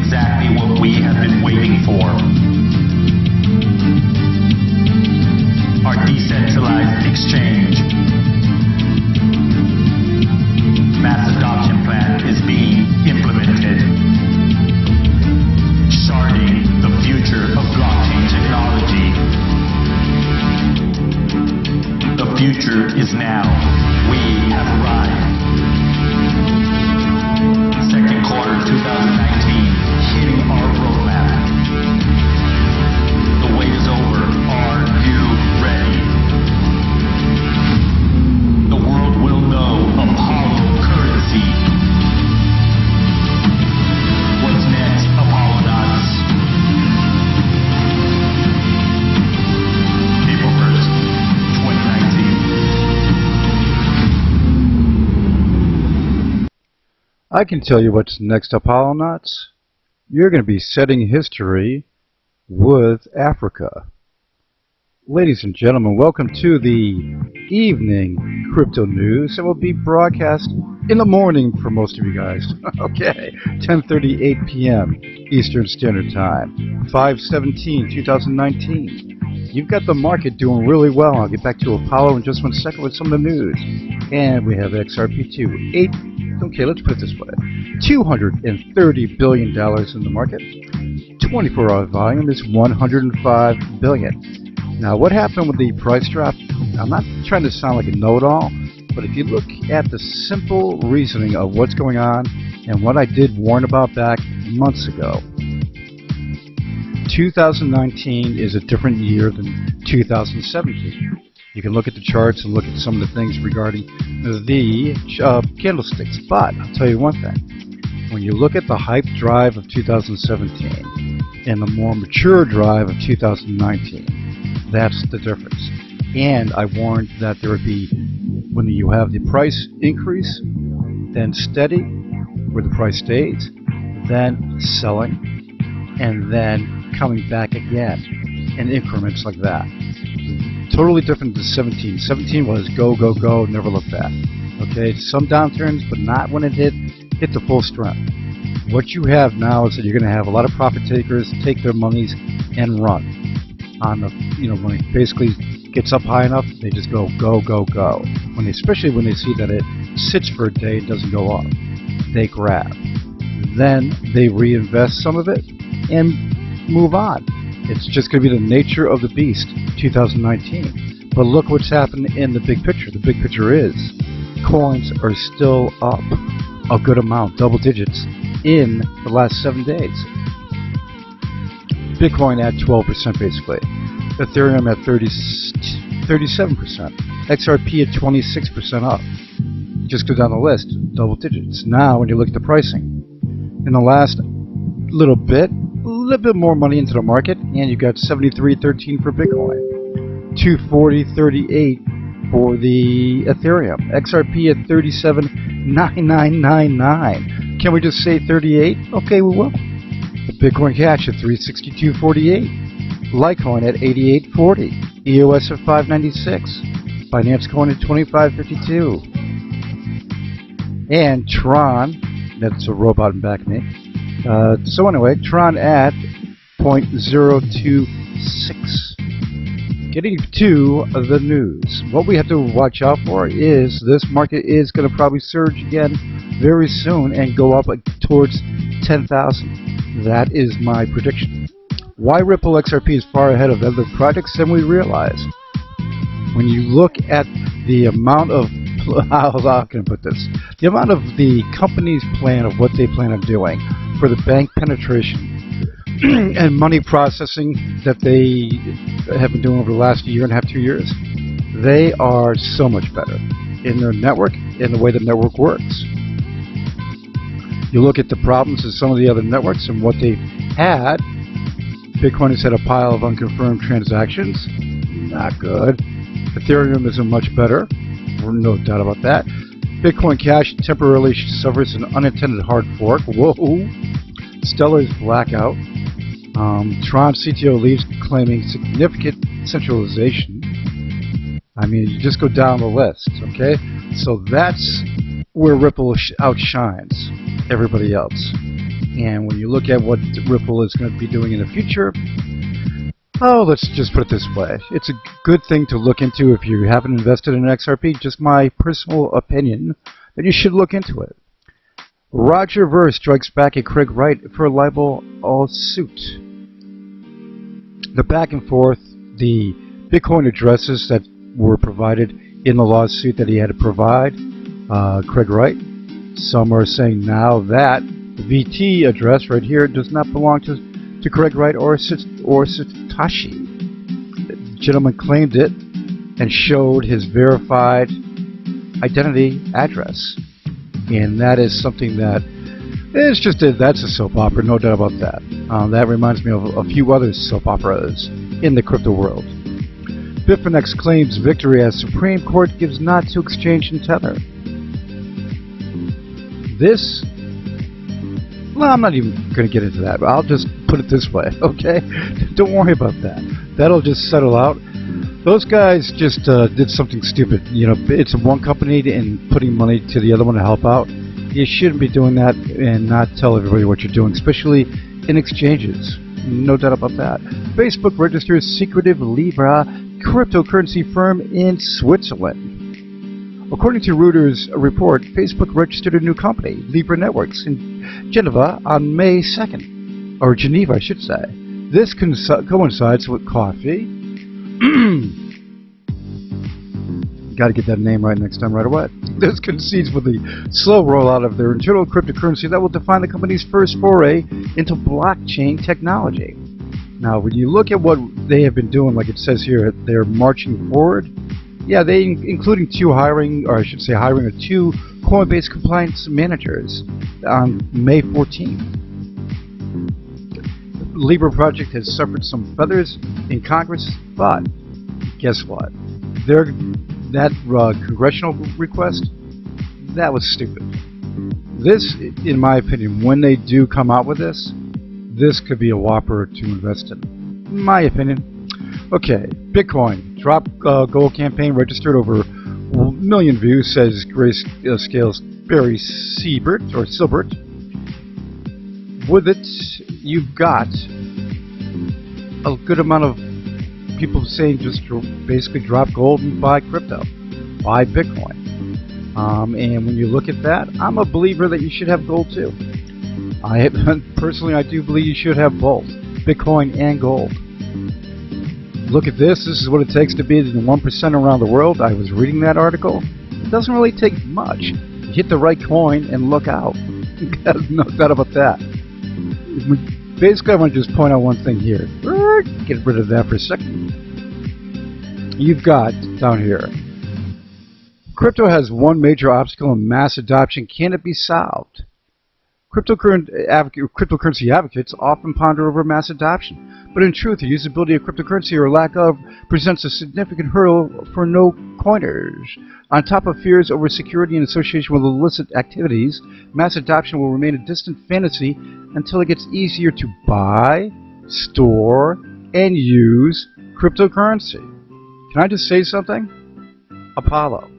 exactly what we have been waiting for. Our decentralized exchange. Mass adoption plan is being implemented. Sharding, the future of blockchain technology. The future is now. We have arrived. Second quarter 2019, hitting our roadmap. The wait is over. Are you ready? The world will know Apollo currency. What's next, Apollonauts? April 1st, 2019. I can tell you what's next, Apollonauts. You're going to be setting history with Africa. Ladies and gentlemen, welcome to the evening crypto news. It will be broadcast in the morning for most of you guys. Okay, 10:38 p.m. Eastern Standard Time, 5/17/2019. You've got the market doing really well. I'll get back to Apollo in just 1 second with some of the news. And we have XRP2, okay, let's put it this way. $230 billion in the market. 24-hour volume is 105 billion. Now, what happened with the price drop? I'm not trying to sound like a know-it-all, but if you look at the simple reasoning of what's going on and what I did warn about back months ago, 2019 is a different year than 2017. You can look at the charts and look at some of the things regarding the candlesticks. But I'll tell you one thing. When you look at the hype drive of 2017 and the more mature drive of 2019, that's the difference. And I warned that there would be, when you have the price increase, then steady, where the price stays, then selling, and then coming back again in increments like that. Totally different than 17. 17 was go, go, go, never look back. Okay, some downturns, but not when it hit the full strength. What you have now is that you're going to have a lot of profit takers take their monies and run. On the, when it basically gets up high enough, they just go, go, go, go. Especially when they see that it sits for a day and doesn't go up, they grab. Then they reinvest some of it and move on. It's just going to be the nature of the beast, 2019. But look what's happened in the big picture. The big picture is coins are still up a good amount, double digits, in the last 7 days. Bitcoin at 12% basically. Ethereum at 37%. XRP at 26% up. Just go down the list, double digits. Now when you look at the pricing, in the last little bit more money into the market, and you got 73.13 for Bitcoin, 240.38 for the Ethereum, XRP at 37.9999. Can we just say 38? Okay, we will. The Bitcoin Cash at 362.48, Litecoin at 88.40, EOS at 596, Binance Coin at 25.52, and Tron, that's a robot in back of me. So anyway, Tron at 0.026. Getting to the news. What we have to watch out for is this market is going to probably surge again very soon and go up towards 10,000. That is my prediction. Why Ripple XRP is far ahead of other projects than we realize. When you look at the amount of, how can I put this? The amount of the company's plan of what they plan on doing for the bank penetration and money processing that they have been doing over the last year and a half, 2 years, they are so much better in their network, in the way the network works. You look at the problems of some of the other networks and what they've had. Bitcoin has had a pile of unconfirmed transactions. Not good. Ethereum isn't much better. No doubt about that. Bitcoin Cash temporarily suffers an unintended hard fork. Whoa. Stellar's blackout. Tron CTO leaves claiming significant centralization. I mean, you just go down the list, okay? So that's where Ripple outshines everybody else. And when you look at what Ripple is going to be doing in the future, oh, let's just put it this way. It's a good thing to look into if you haven't invested in XRP. Just my personal opinion that you should look into it. Roger Ver strikes back at Craig Wright for a libel suit. The back and forth, the Bitcoin addresses that were provided in the lawsuit that he had to provide, Craig Wright. Some are saying now that the VT address right here does not belong to Craig Wright or Satoshi. The gentleman claimed it and showed his verified identity address. And that is something that is just that's a soap opera, no doubt about that. That reminds me of a few other soap operas in the crypto world. Bitfinex claims victory as Supreme Court gives nod to exchange and tether. This, well, I'm not even going to get into that, but I'll just put it this way, okay? Don't worry about that. That'll just settle out. Those guys just did something stupid. You know, it's one company and putting money to the other one to help out. You shouldn't be doing that and not tell everybody what you're doing, especially in exchanges. No doubt about that. Facebook registers secretive Libra cryptocurrency firm in Switzerland. According to Reuters report, Facebook registered a new company, Libra Networks, in Geneva on May 2nd. Or Geneva, I should say. This coincides with coffee. Got to get that name right next time right away. This coincides with the slow rollout of their internal cryptocurrency that will define the company's first foray into blockchain technology. Now, when you look at what they have been doing, like it says here, they're marching forward. Yeah, they including hiring of two Coinbase compliance managers on May 14th. The Libra project has suffered some feathers in Congress, but guess what? That congressional request, that was stupid. This, in my opinion, when they do come out with this could be a whopper to invest in. My opinion. Okay, Bitcoin drop gold campaign registered over 1 million views, says Grayscale's Barry Silbert. With it, you've got a good amount of people saying just basically drop gold and buy crypto, buy Bitcoin. And when you look at that, I'm a believer that you should have gold too. Personally, I do believe you should have both, Bitcoin and gold. Look at this. This is what it takes to be the 1% around the world. I was reading that article. It doesn't really take much. You hit the right coin and look out. No doubt about that. Basically, I want to just point out one thing here. Get rid of that for a second. You've got down here, crypto has one major obstacle in mass adoption. Can it be solved? Cryptocurrency advocates often ponder over mass adoption, but in truth, the usability of cryptocurrency or lack of presents a significant hurdle for no coiners. On top of fears over security and association with illicit activities, mass adoption will remain a distant fantasy until it gets easier to buy, store, and use cryptocurrency. Can I just say something? Apollo.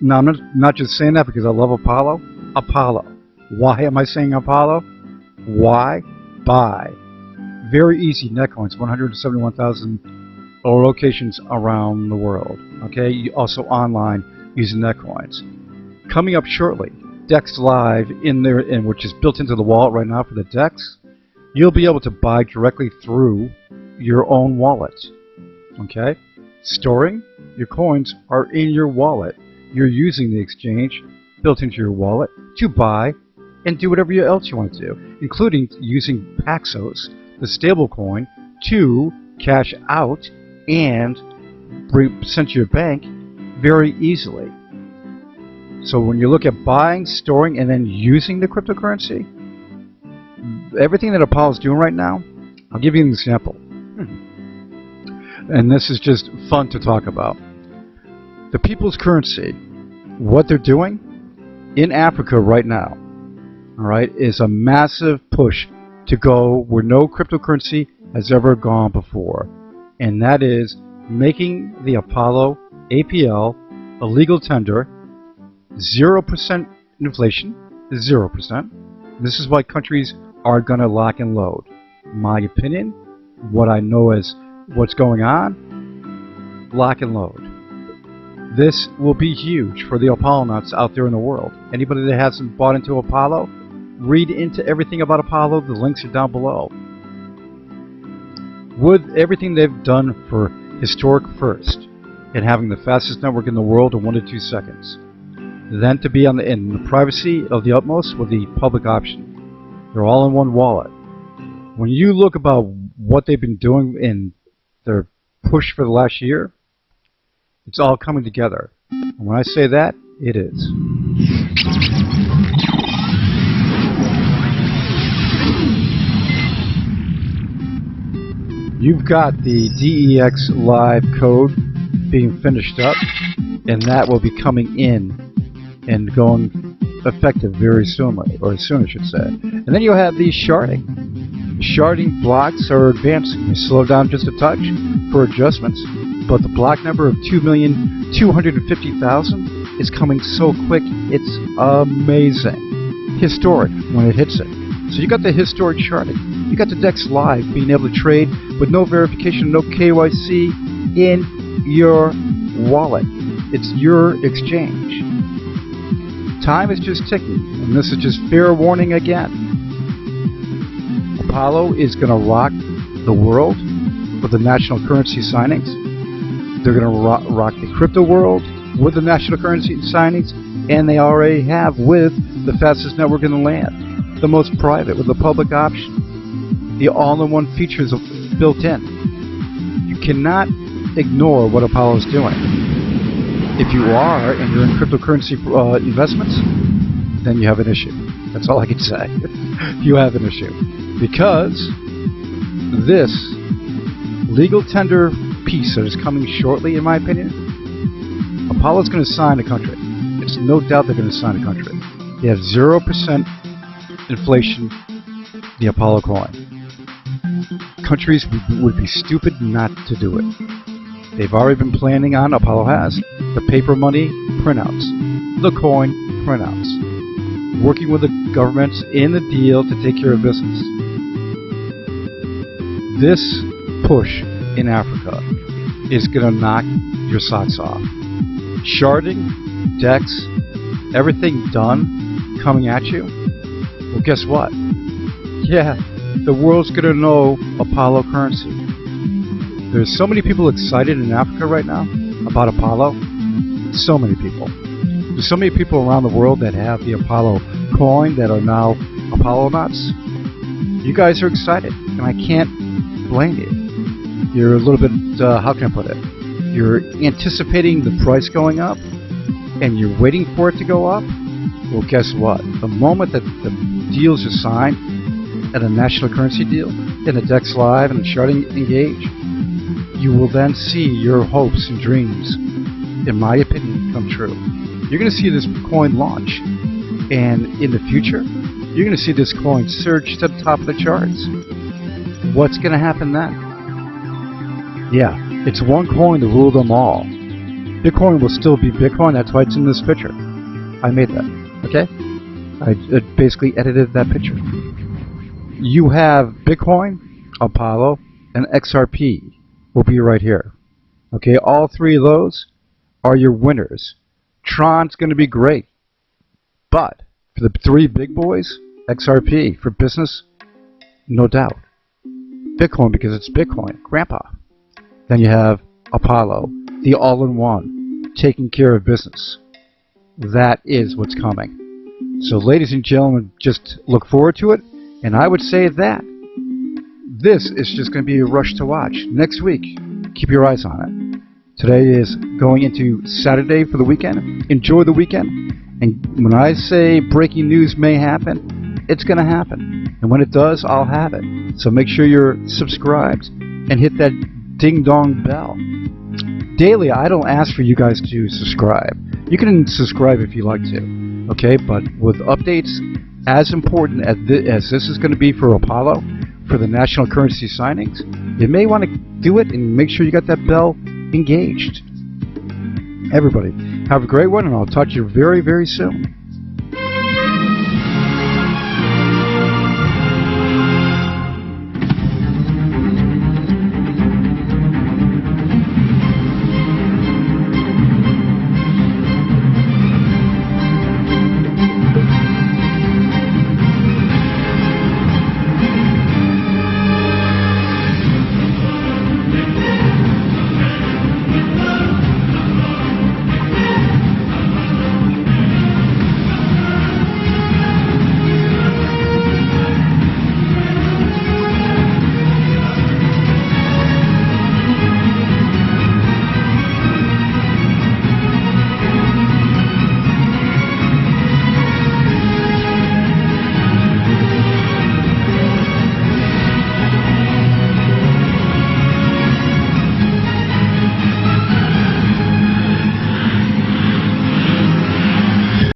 Now, I'm not just saying that because I love Apollo. Apollo. Why am I saying Apollo? Why? Buy. Very easy netcoins, 171,000 locations around the world. Okay, also online using netcoins. Coming up shortly, DEX Live in there, and which is built into the wallet right now for the DEX. You'll be able to buy directly through your own wallet. Okay, storing your coins are in your wallet. You're using the exchange built into your wallet to buy and do whatever else you want to do, including using Paxos, the stablecoin, to cash out and send to your bank very easily. So when you look at buying, storing, and then using the cryptocurrency, everything that Apollo is doing right now, I'll give you an example. And this is just fun to talk about. The people's currency, what they're doing in Africa right now, all right, is a massive push to go where no cryptocurrency has ever gone before. And that is making the Apollo APL a legal tender, 0% inflation, 0%, This is why countries are going to lock and load. My opinion, what I know as what's going on, lock and load. This will be huge for the Apollo nuts out there in the world. Anybody that hasn't bought into Apollo, read into everything about Apollo. The links are down below. With everything they've done for historic first and having the fastest network in the world in 1 to 2 seconds, then to be in the privacy of the utmost with the public option. They're all in one wallet. When you look about what they've been doing in their push for the last year, it's all coming together. And when I say that, it is. You've got the DEX Live code being finished up, and that will be coming in and going effective very soon, or soon I should say. And then you'll have the sharding. The sharding blocks are advancing. They slow down just a touch for adjustments, but the block number of 2,250,000 is coming so quick, it's amazing. Historic when it hits it. So you got the historic sharding. You got the DEX Live being able to trade with no verification, no KYC in your wallet. It's your exchange. Time is just ticking, and this is just fair warning again. Apollo is going to rock the world with the national currency signings. They're going to rock the crypto world with the national currency signings, and they already have with the fastest network in the land, the most private with the public option, the all-in-one features built in. You cannot ignore what Apollo is doing. If you are, and you're in cryptocurrency investments, then you have an issue. That's all I can say. You have an issue. Because this legal tender piece that is coming shortly, in my opinion, Apollo's going to sign a country. It's no doubt they're going to sign a country. They have 0% inflation, the Apollo coin. Countries would be stupid not to do it. They've already been planning on, Apollo has, the paper money printouts, the coin printouts, working with the governments in the deal to take care of business. This push in Africa is going to knock your socks off. Sharding, DEX, everything done, coming at you. Well, guess what? Yeah, the world's going to know Apollo currency. There's so many people excited in Africa right now about Apollo. So many people. There's so many people around the world that have the Apollo coin that are now Apollo nuts. You guys are excited, and I can't blame you. You're a little bit, how can I put it? You're anticipating the price going up, and you're waiting for it to go up. Well, guess what? The moment that the deals are signed at a national currency deal, in the DEX Live and the Sharding engage, you will then see your hopes and dreams, in my opinion, come true. You're going to see this coin launch, and in the future, you're going to see this coin surge to the top of the charts. What's going to happen then? Yeah, it's one coin to rule them all. Bitcoin will still be Bitcoin. That's why it's in this picture. I made that, okay? I basically edited that picture. You have Bitcoin, Apollo, and XRP will be right here. Okay, all three of those are your winners. Tron's going to be great. But for the three big boys, XRP for business, no doubt. Bitcoin because it's Bitcoin, Grandpa. Then you have Apollo, the all-in-one, taking care of business. That is what's coming. So ladies and gentlemen, just look forward to it. And I would say that this is just going to be a rush to watch. Next week, keep your eyes on it. Today is going into Saturday for the weekend. Enjoy the weekend. And when I say breaking news may happen, it's going to happen. And when it does, I'll have it. So make sure you're subscribed and hit that ding-dong bell. Daily, I don't ask for you guys to subscribe. You can subscribe if you like to. Okay, but with updates as important as this is going to be for Apollo, for the national currency signings, you may want to do it and make sure you got that bell engaged. Everybody, have a great one, and I'll talk to you very, very soon.